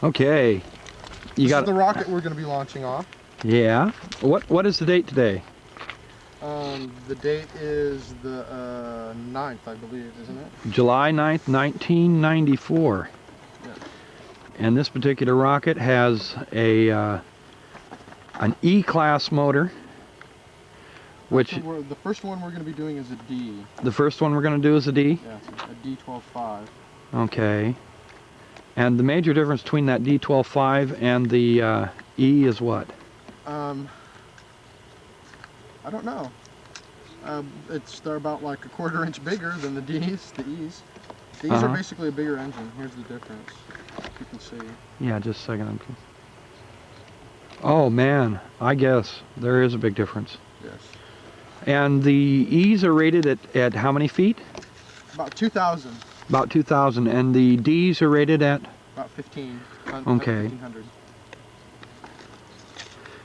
Okay. This is the rocket we're going to be launching off. Yeah. What is the date today? The date is the 9th, I believe, isn't it? July 9th, 1994. Yeah. And this particular rocket has a an E-class motor, which the first one we're going to be doing is a D. the first one we're going to do is a D? Yeah, it's a D12.5. Okay. And the major difference between that D12.5 and the E is what? I don't know. They're about like a 1/4 inch bigger than the D's, the E's. These are basically a bigger engine. Here's the difference. You can see. Yeah, just a second. Oh man, I guess there is a big difference. Yes. And the E's are rated at how many feet? About 2,000. About 2,000. And the D's are rated at? About 15. Okay. 1,500.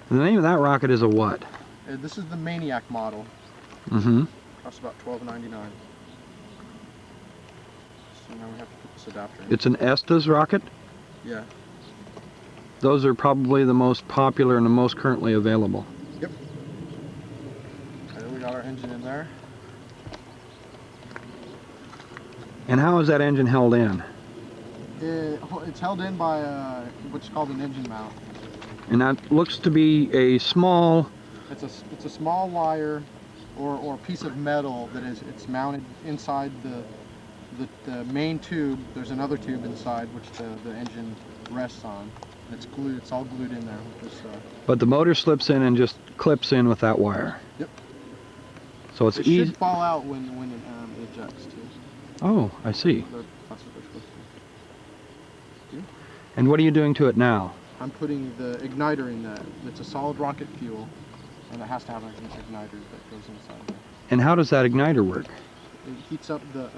The name of that rocket is a what? This is the Maniac model. Mm-hmm. Costs about $12.99. So now we have to put this adapter in. It's an Estes rocket? Yeah. Those are probably the most popular and the most currently available. Yep. Okay, we got our engine in there. And how is that engine held in? It's held in by what's called an engine mount. And that looks to be a small... It's a small wire or piece of metal that it's mounted inside the main tube. There's another tube inside which the engine rests on. It's glued. It's all glued in there with this. But the motor slips in and just clips in with that wire. Yep. So it's It easy. should fall out when it ejects too. Oh, I see. That's what they're supposed to do. And what are you doing to it now? I'm putting the igniter in that. It's a solid rocket fuel, and it has to have an igniter that goes inside there. And how does that igniter work? It heats up the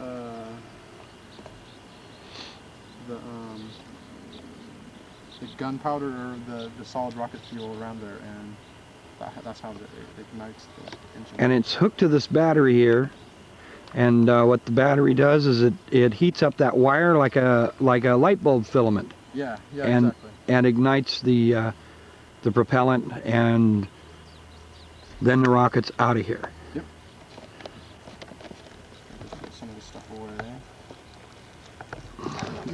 gunpowder or the solid rocket fuel around there, and that's how it ignites the engine. And it's hooked to this battery here, and what the battery does is it heats up that wire like a light bulb filament. Yeah, and, exactly. And ignites the propellant, and then the rocket's out of here. Yep. Put some of this stuff away there.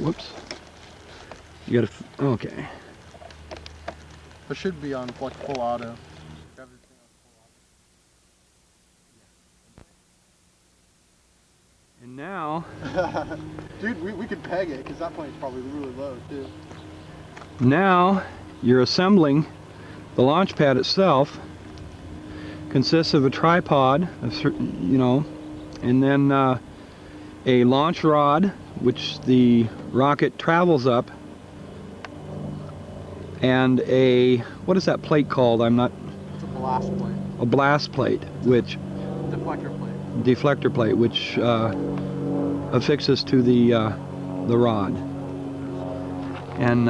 Whoops. You gotta. Okay. It should be on like full auto. And now, dude, we could peg it because that plane's probably really low too. Now you're assembling the launch pad itself. Consists of a tripod, and then a launch rod, which the rocket travels up, and what is that plate called? It's a blast plate. A blast plate, which Deflector plate, which affixes to the rod. And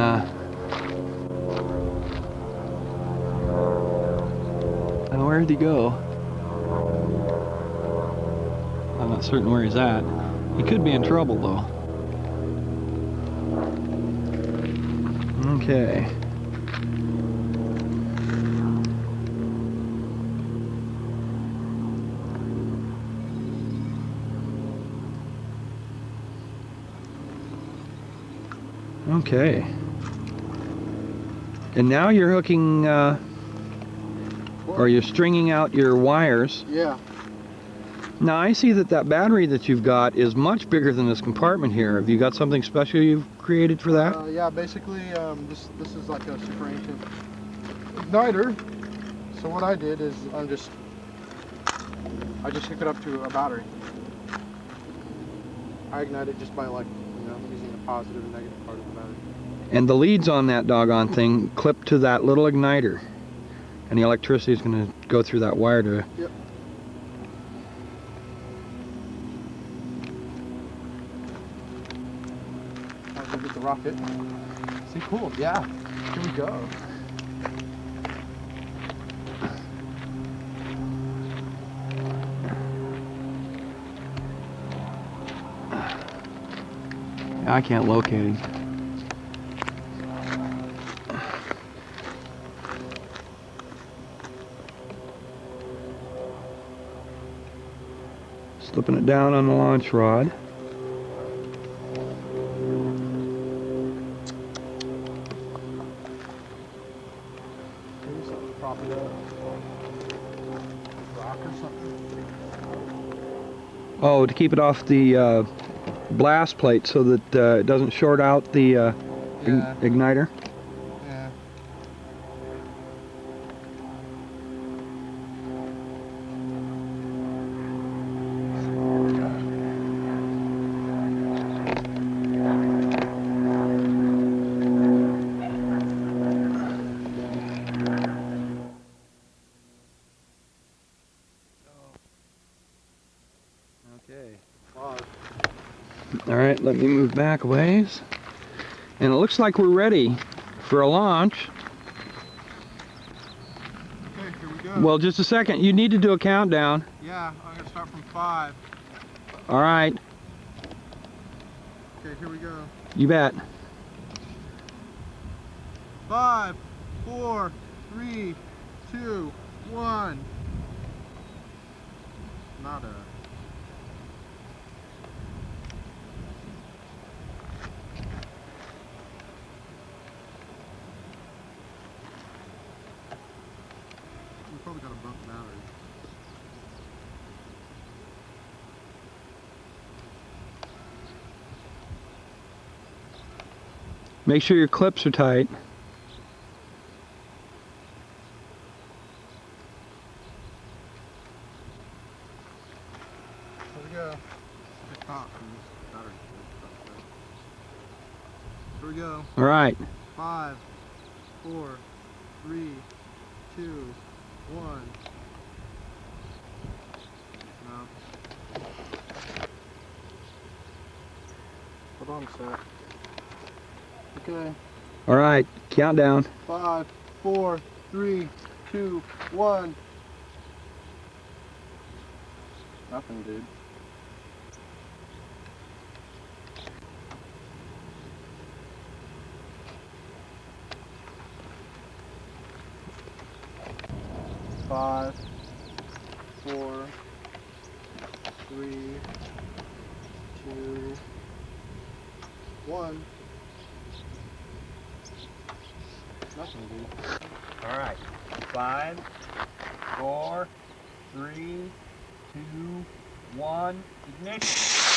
where did he go? I'm not certain where he's at. He could be in trouble though. Okay. Okay. And now you're hooking, or you're stringing out your wires. Yeah. Now I see that battery that you've got is much bigger than this compartment here. Have you got something special you've created for that? Yeah, basically this is like a super ancient igniter. So what I did is I just hook it up to a battery. I ignite it just by using the positive and negative part of the battery. And the leads on that doggone thing clip to that little igniter. And the electricity is going to go through that wire to... Yep. I'll go get the rocket. See, cool. Yeah. Here we go. I can't locate him. Slipping it down on the launch rod. Maybe something to prop it up. Rock or something. Oh, to keep it off the blast plate so that it doesn't short out the Yeah. igniter. Yeah. Okay. Wow. All right, let me move back a ways. And it looks like we're ready for a launch. Okay, here we go. Well, just a second. You need to do a countdown. Yeah, I'm gonna start from 5. All right, Okay, here we go. you bet. 5, 4, 3, 2, 1. Nada. We probably got a broken battery. Make sure your clips are tight. Here we go. Get caught from this battery. Here we go. All right. 5, 4, 3, 2, 1. No. Hold on a sec. Okay. All right, countdown. 5, 4, 3, 2, 1. Nothing, dude. Five, 4, 3, 2, 1. Nothing, dude. All right. 5, 4, 3, 2, 1. Ignition.